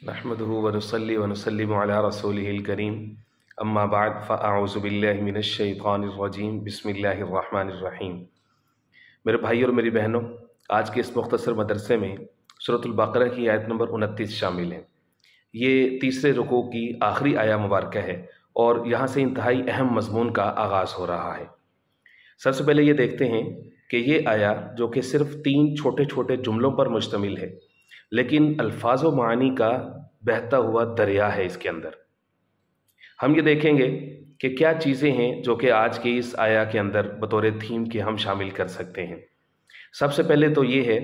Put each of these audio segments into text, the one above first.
نحمده ونصلي ونسلم على رسوله الكريم اما بعد فاعوذ باللہ من الشیطان الرجیم بسم اللہ الرحمن الرحیم۔ میرے بھائی اور میری بہنوں، آج کے اس مختصر مدرسے میں سورۃ البقرہ کی آیت نمبر 29 شامل ہے۔ یہ تیسرے رکوع کی آخری آیہ مبارکہ ہے اور یہاں سے انتہائی اہم مضمون کا آغاز ہو رہا ہے۔ سب سے پہلے یہ دیکھتے ہیں کہ یہ آیہ جو کہ صرف 3 چھوٹے چھوٹے جملوں پر مشتمل ہے، لیکن الفاظ و معانی کا بہتا ہوا دریا ہے اس کے اندر۔ ہم یہ دیکھیں گے کہ کیا چیزیں ہیں جو کہ آج کی اس آیہ کے اندر بطور تھیم کے ہم شامل کر سکتے ہیں۔ سب سے پہلے تو یہ ہے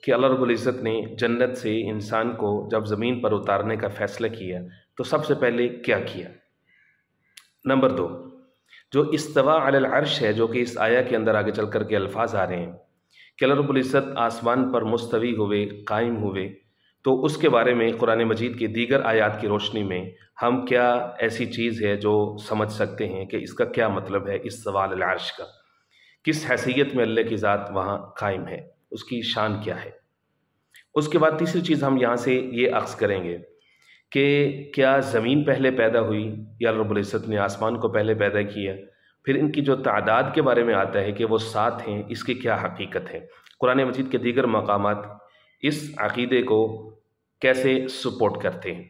کہ اللہ رب العزت نے جنت سے انسان کو جب زمین پر اتارنے کا فیصلہ کیا تو سب سے پہلے کیا کیا۔ نمبر 2، جو استوا علی العرش ہے، جو کہ اس آیہ کے اندر آگے چل کر کے الفاظ آ رہے ہیں کہ اللہ رب العزت آسمان پر مستوی ہوئے، قائم ہوئے، تو اس کے بارے میں قرآن مجید کی دیگر آیات کی روشنی میں ہم کیا ایسی چیز ہے جو سمجھ سکتے ہیں کہ اس کا کیا مطلب ہے، استوا علی العرش کا، کس حیثیت میں اللہ کی ذات وہاں قائم ہے، اس کی شان کیا ہے۔ اس کے بعد تیسری چیز ہم یہاں سے یہ اخذ کریں گے کہ کیا زمین پہلے پیدا ہوئی یا رب العزت نے آسمان کو پہلے پیدا کیا۔ پھر ان کی جو تعداد کے بارے میں آتا ہے کہ وہ 7 ہیں، اس کی کیا حقیقت ہے۔ قرآن مجید کے دیگر مقامات اس عقیدے کو کیسے سپورٹ کرتے ہیں۔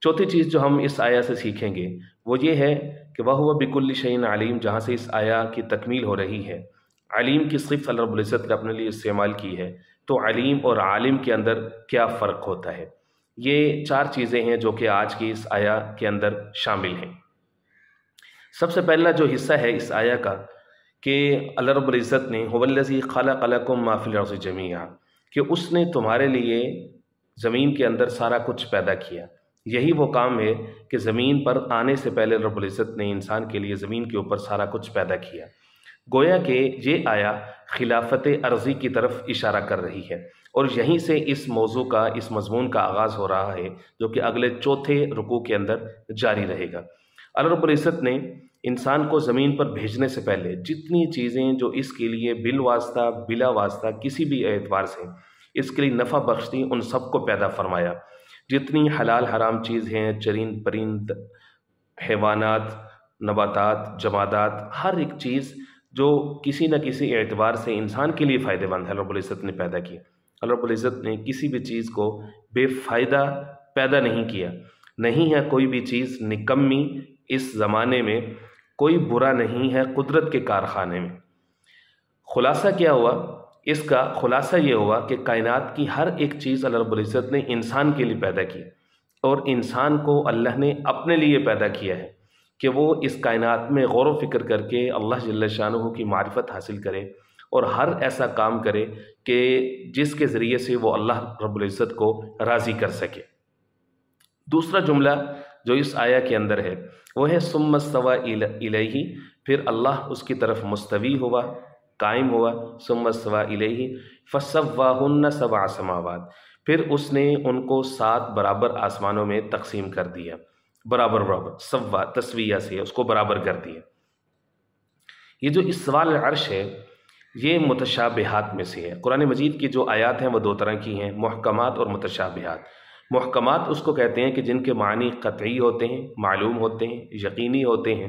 چوتھی چیز جو ہم اس آیہ سے سیکھیں گے وہ یہ ہے کہ وَهُوَ بِكُلِّ شَيْءٍ عَلِيمٌ، جہاں سے اس آیہ کی تکمیل ہو رہی ہے۔ علیم کی صفت اللہ رب العزت نے اپنے لیے استعمال کی ہے، تو علیم اور عالم کے اندر کیا فرق ہوتا ہے۔ یہ 4 چیزیں ہیں جو کہ آج کی اس آیہ کے اندر شامل ہیں۔ سب سے پہلا جو حصہ ہے اس آیہ کا کہ اللہ رب العزت نے هُوَ الَّذِي خَلَقَ لَكُم مَّا فِي الْأَرْضِ جَمِيعًا، کہ اس نے تمہارے لیے زمین کے اندر سارا کچھ پیدا کیا۔ یہی وہ کام ہے کہ زمین پر آنے سے پہلے رب العزت نے انسان کے لیے زمین کے اوپر سارا کچھ پیدا کیا۔ گویا کہ یہ آیہ خلافت ارضی کی طرف اشارہ کر رہی ہے، اور یہیں سے اس موضوع کا، اس مضمون کا آغاز ہو رہا ہے جو کہ اگلے چوتھے رکوع کے اندر جاری رہے گا۔ اللہ رب العزت نے انسان کو زمین پر بھیجنے سے پہلے جتنی چیزیں جو اس کے لیے بالواسطہ بلا واسطہ کسی بھی اعتبار سے اس کے لیے نفع بخشتی، ان سب کو پیدا فرمایا۔ جتنی حلال حرام چیز ہیں، چرند پرند، حیوانات، نباتات، جمادات، ہر ایک چیز جو کسی نہ کسی اعتبار سے انسان کے لیے فائدہ مند ہے، رب العزت نے پیدا کیا۔ اللہ رب العزت نے کسی بھی چیز کو بے فائدہ پیدا نہیں کیا۔ نہیں ہے کوئی بھی چیز نکمی اس زمانے میں، کوئی برا نہیں ہے قدرت کے کارخانے میں۔ خلاصہ کیا ہوا؟ اس کا خلاصہ یہ ہوا کہ کائنات کی ہر ایک چیز اللہ رب العزت نے انسان کے لیے پیدا کی، اور انسان کو اللہ نے اپنے لیے پیدا کیا ہے کہ وہ اس کائنات میں غور و فکر کر کے اللہ جل شانہ کی معرفت حاصل کرے اور ہر ایسا کام کرے کہ جس کے ذریعے سے وہ اللہ رب العزت کو راضی کر سکے۔ دوسرا جملہ جو اس آیہ کے اندر ہے وہ ہے ثم استوى الیہ، پھر اللہ اس کی طرف مستوی ہوا، قائم ہوا۔ ثم استوى الیہ فسواہن 7 سماوات، پھر اس نے ان کو 7 برابر آسمانوں میں تقسیم کر دیا۔ برابر برابر، سوا تسویہ سے اس کو برابر کر دیا۔ یہ جو استواء علی العرش ہے یہ متشابہات میں سے ہے۔ قرآن مجید کی جو آیات ہیں وہ 2 طرح کی ہیں، محکمات اور متشابہات۔ محکمات اس کو کہتے ہیں کہ جن کے معنی قطعی ہوتے ہیں، معلوم ہوتے ہیں، یقینی ہوتے ہیں،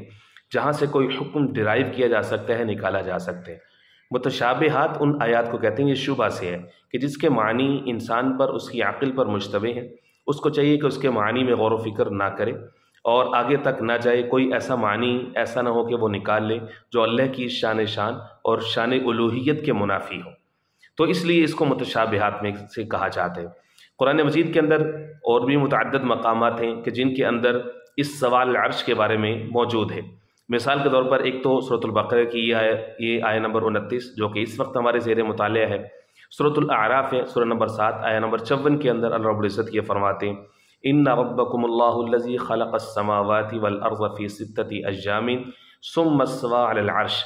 جہاں سے کوئی حکم ڈرائیو کیا جا سکتا ہے، نکالا جا سکتا ہے۔ متشابہات ان آیات کو کہتے ہیں، یہ شبہ سے ہے کہ جس کے معنی انسان پر، اس کی عقل پر مشتبہ ہیں، اس کو چاہیے کہ اس کے معنی میں غور و فکر نہ کرے اور آگے تک نہ جائے، کوئی ایسا معنی ایسا نہ ہو کہ وہ نکال لے جو اللہ کی شان اور شان الوہیت کے منافی ہو۔ تو اس لیے اس کو متشابہات میں سے کہا جاتا ہے۔ قرآن مجید کے اندر اور بھی متعدد مقامات ہیں کہ جن کے اندر اس سوال العرش کے بارے میں موجود ہے۔ مثال کے طور پر ایک تو سورۃ البقرہ کی یہ آیہ نمبر 29 جو کہ اس وقت ہمارے زیر مطالعہ ہے۔ سورۃ الاعراف ہے، سورہ نمبر 7 آیہ نمبر 54 کے اندر اللہ رب العزت یہ فرماتے ہیں ان ربکم اللہ الذی خلق السماوات والارض فی 6 ایام ثم استوى علی العرش۔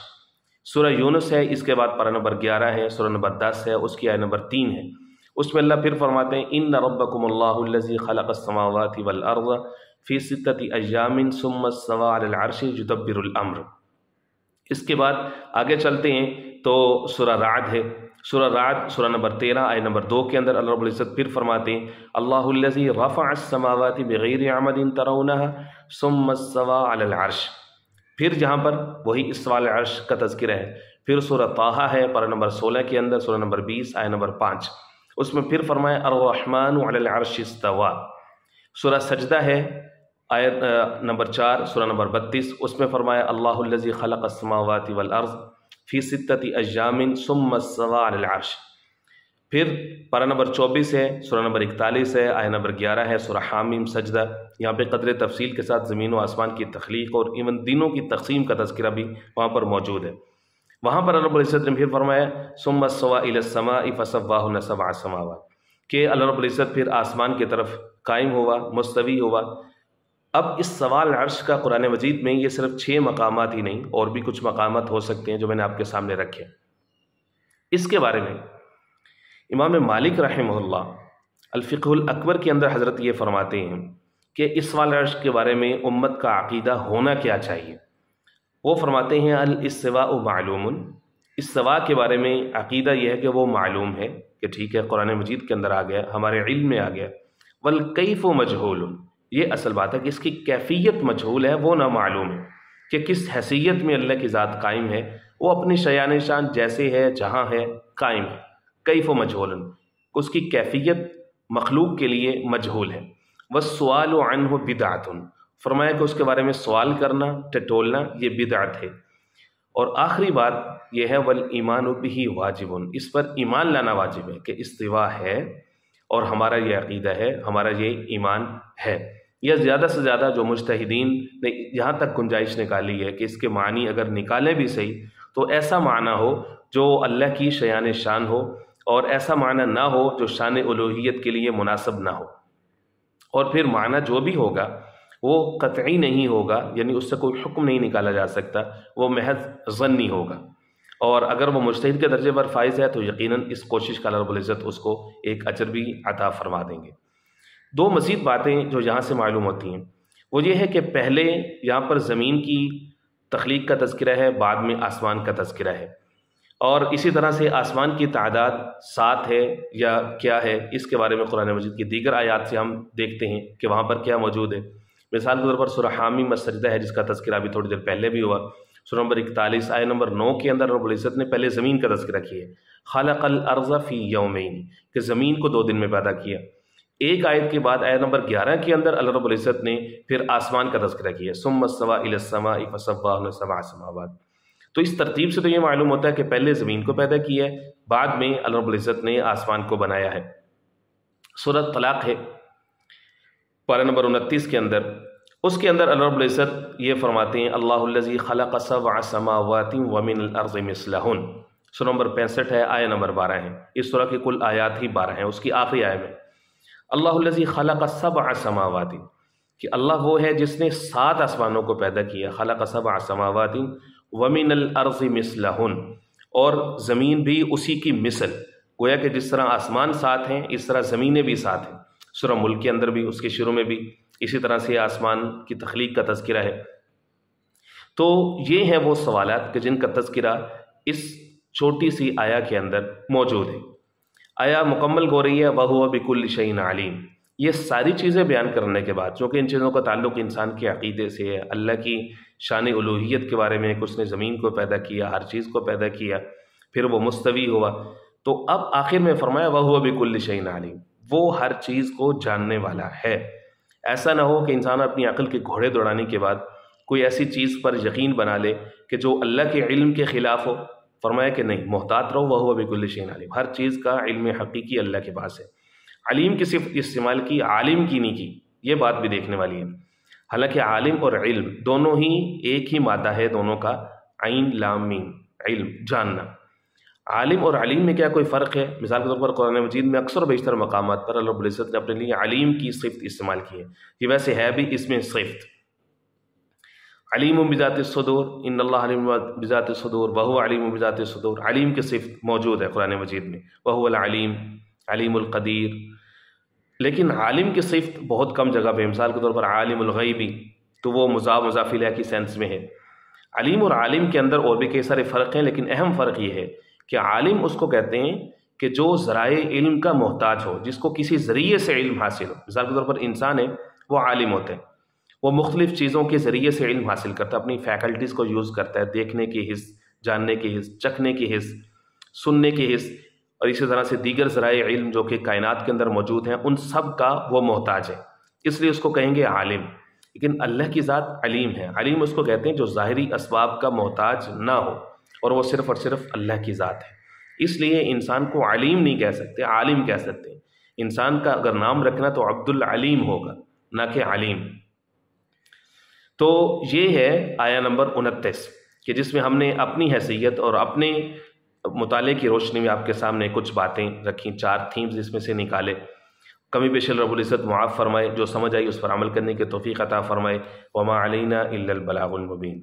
سورہ یونس ہے، اس کے بعد پارہ نمبر 11 ہے، سورہ نمبر 10 ہے، اس کی آیہ نمبر 3 ہے۔ اس میں اللہ پھر فرماتے ہیں ان ربکم اللہ الذی خلق السماوات والارض فی 6 ایام ثم استوى علی العرش یدبر الامر۔ اس کے بعد آگے چلتے ہیں تو سورہ رعد ہے، سورہ رعد سورہ نمبر 13 آیت نمبر 2 کے اندر اللہ رب العزت پھر فرماتے ہیں اللہ الذی رفع السماوات بغیر عمد ترونها ثم استوى علی العرش، پھر جہاں پر وہی استواء علی العرش کا تذکرہ ہے۔ پھر سورہ طٰہٰ ہے پارہ نمبر 16 کے اندر سورہ نمبر 20 آیت نمبر 5، اس میں پھر فرمایا الرحمن علی العرش استوى۔ سورہ سجدہ ہے آیت نمبر 4 سورہ نمبر 32، اس میں فرمایا اللہ الذی خلق السماوات والارض فی ستۃ ایام ثم استوى علی العرش۔ پھر پارہ نمبر 24 ہے سورہ نمبر 41 ہے آیت نمبر 11 ہے سورہ حامیم سجدہ، یہاں پہ قدر تفصیل کے ساتھ زمین و آسمان کی تخلیق اور ایون دنوں کی تقسیم کا تذکرہ بھی وہاں پر موجود ہے۔ وہاں پر اللہ رب العزت نے پھر فرمایا ثم استوى الی السماء فسواہن سبع سماوات، کہ اللہ رب العزت پھر آسمان کی طرف قائم ہوا، مستوی ہوا۔ اب اس سوال عرش کا قرآن مجید میں یہ صرف 6 مقامات ہی نہیں، اور بھی کچھ مقامات ہو سکتے ہیں جو میں نے آپ کے سامنے رکھے۔ اس کے بارے میں امام مالک رحمہ اللہ الفقہ الاکبر کے اندر حضرت یہ فرماتے ہیں کہ اس سوال عرش کے بارے میں امت کا عقیدہ ہونا کیا چاہیے۔ وہ فرماتے ہیں الاستواء معلوم، استواء کے بارے میں عقیدہ یہ ہے کہ وہ معلوم ہے، کہ ٹھیک ہے قرآن مجید کے اندر آ گیا، ہمارے علم میں آ گیا۔ والکیف مجہول، یہ اصل بات ہے کہ اس کی کیفیت مجہول ہے، وہ نامعلوم ہے کہ کس حیثیت میں اللہ کی ذات قائم ہے، وہ اپنی شیان شان جیسے ہے جہاں ہے قائم ہے۔ کیف مجہول، اس کی کیفیت مخلوق کے لیے مجہول ہے۔ والسؤال عنہ بدعۃ، فرمایا کہ اس کے بارے میں سوال کرنا، ٹٹولنا، یہ بدعت ہے۔ اور آخری بات یہ ہے والایمان بہ واجب، اس پر ایمان لانا واجب ہے کہ استواء ہے اور ہمارا یہ عقیدہ ہے، ہمارا یہ ایمان ہے۔ یا زیادہ سے زیادہ جو مجتہدین نے یہاں تک گنجائش نکالی ہے کہ اس کے معنی اگر نکالیں بھی صحیح تو ایسا معنی ہو جو اللہ کی شیان شان ہو، اور ایسا معنی نہ ہو جو شان الوہیت کے لیے مناسب نہ ہو، اور پھر معنی جو بھی ہوگا وہ قطعی نہیں ہوگا، یعنی اس سے کوئی حکم نہیں نکالا جا سکتا، وہ محض ظنی ہوگا۔ اور اگر وہ مجتہد کے درجے پر فائز ہے تو یقیناً اس کوشش کا اللہ رب العزت اس کو ایک اجر بھی عطا فرما دیں گے۔ 2 مزید باتیں جو یہاں سے معلوم ہوتی ہیں وہ یہ ہے کہ پہلے یہاں پر زمین کی تخلیق کا تذکرہ ہے، بعد میں آسمان کا تذکرہ ہے، اور اسی طرح سے آسمان کی تعداد 7 ہے یا کیا ہے، اس کے بارے میں قرآن مجید کی دیگر آیات سے ہم دیکھتے ہیں کہ وہاں پر کیا موجود ہے۔ مثال کے طور پر سورہ حامیم السجدہ ہے جس کا تذکرہ ابھی تھوڑی دیر پہلے بھی ہوا، سورہ نمبر 41 آیت نمبر 9 کے اندر رب العزت نے پہلے زمین کا تذکرہ کیا ہے، خلق الارض فی یومین، کہ زمین کو 2 دن میں پیدا کیا۔ ایک آیت کے بعد آیت نمبر 11 کے اندر اللہ رب العزت نے پھر آسمان کا تذکرہ کیا، ثم استوى الی السماء فسواہن سبع سماوات۔ تو اس ترتیب سے تو یہ معلوم ہوتا ہے کہ پہلے زمین کو پیدا کیا ہے، بعد میں اللہ رب العزت نے آسمان کو بنایا ہے۔ سورہ طلاق ہے پارہ نمبر 29 کے اندر، اس کے اندر اللہ رب العزت یہ فرماتے ہیں اللہ الذی خلق 7 سماوات ومن الارض مثلہن، سورہ نمبر 65 ہے آیت نمبر 12 ہے، اس سورہ کی کل آیات ہی 12 ہیں، اس کی آخری آیت میں اللہ الذی خلق 7 سماوات، کہ اللہ وہ ہے جس نے 7 آسمانوں کو پیدا کیا، خلق 7 سماوات ومن الارض مثلہن، اور زمین بھی اسی کی مثل، گویا کہ جس طرح آسمان 7 ہیں اس طرح زمینیں بھی 7 ہیں۔ سورہ ملک کے اندر بھی اس کے شروع میں بھی اسی طرح سے آسمان کی تخلیق کا تذکرہ ہے۔ تو یہ ہیں وہ سوالات کہ جن کا تذکرہ اس چھوٹی سی آیا کے اندر موجود ہے۔ آیا مکمل ہو رہی ہے وَهُوَ بِكُلِّ شَيْءٍ عَلِيمٌ، یہ ساری چیزیں بیان کرنے کے بعد، چونکہ ان چیزوں کا تعلق انسان کے عقیدے سے ہے، اللہ کی شان الوہیت کے بارے میں کہ اس نے زمین کو پیدا کیا، ہر چیز کو پیدا کیا، پھر وہ مستوی ہوا، تو اب آخر میں فرمایا وَهُوَ بِكُلِّ شَيْءٍ عَلِيمٌ، وہ ہر چیز کو جاننے والا ہے۔ ایسا نہ ہو کہ انسان اپنی عقل کے گھوڑے دوڑانے کے بعد کوئی ایسی چیز پر یقین بنا لے کہ جو اللہ کے علم کے خلاف ہو۔ فرمایا کہ نہیں، محتاط رہو، وَهُوَ بِكُلِّ شَيْءٍ عَلِيمٌ، ہر چیز کا علم حقیقی اللہ کے پاس ہے۔ علیم کی صفت استعمال کی، عالم کی نہیں کی، یہ بات بھی دیکھنے والی ہے۔ حالانکہ عالم اور علم دونوں ہی ایک ہی مادہ ہے، دونوں کا عین لام میم، علم جاننا۔ عالم اور علیم میں کیا کوئی فرق ہے؟ مثال کے طور پر قرآن مجید میں اکثر و بیشتر مقامات پر اللہ رب العزت نے اپنے لیے علیم کی صفت استعمال کی ہے، یہ ویسے ہے بھی اس میں صفت۔ علیم بذات الصدور، ان اللہ علیم بذات الصدور وہو علیم بذات الصدور، علیم کی صفت موجود ہے قرآن مجید میں، وہو العلیم، علیم القدیر۔ لیکن عالم کی صفت بہت کم جگہ پہ، مثال کے طور پر عالم الغیبی، تو وہ مضاف مضاف الیہ کی سینس میں ہے۔ علیم اور عالم کے اندر اور بھی کئی سارے فرق ہیں، لیکن اہم فرق یہ ہے کہ عالم اس کو کہتے ہیں کہ جو ذرائع علم کا محتاج ہو، جس کو کسی ذریعے سے علم حاصل ہو۔ مثال کے طور پر انسان ہے، وہ عالم ہوتے ہیں، وہ مختلف چیزوں کے ذریعے سے علم حاصل کرتا ہے، اپنی فیکلٹیز کو یوز کرتا ہے، دیکھنے کی حس، جاننے کی حس، چکھنے کی حس، سننے کی حس، اور اسی طرح سے دیگر ذرائع علم جو کہ کائنات کے اندر موجود ہیں، ان سب کا وہ محتاج ہے، اس لیے اس کو کہیں گے عالم۔ لیکن اللہ کی ذات علیم ہے۔ علیم اس کو کہتے ہیں جو ظاہری اسباب کا محتاج نہ ہو، اور وہ صرف اور صرف اللہ کی ذات ہے۔ اس لیے انسان کو علیم نہیں کہہ سکتے، عالم کہہ سکتے ہیں۔ انسان کا اگر نام رکھنا تو عبد العلیم ہوگا، نہ کہ علیم۔ تو یہ ہے آیہ نمبر 29 کہ جس میں ہم نے اپنی حیثیت اور اپنے مطالعے کی روشنی میں آپ کے سامنے کچھ باتیں رکھیں، 4 تھیمز اس میں سے نکالے۔ کمی بیشی رب العزت معاف فرمائے، جو سمجھ آئی اس پر عمل کرنے کی توفیق عطا فرمائے۔ وما علینا الا البلاغ المبین۔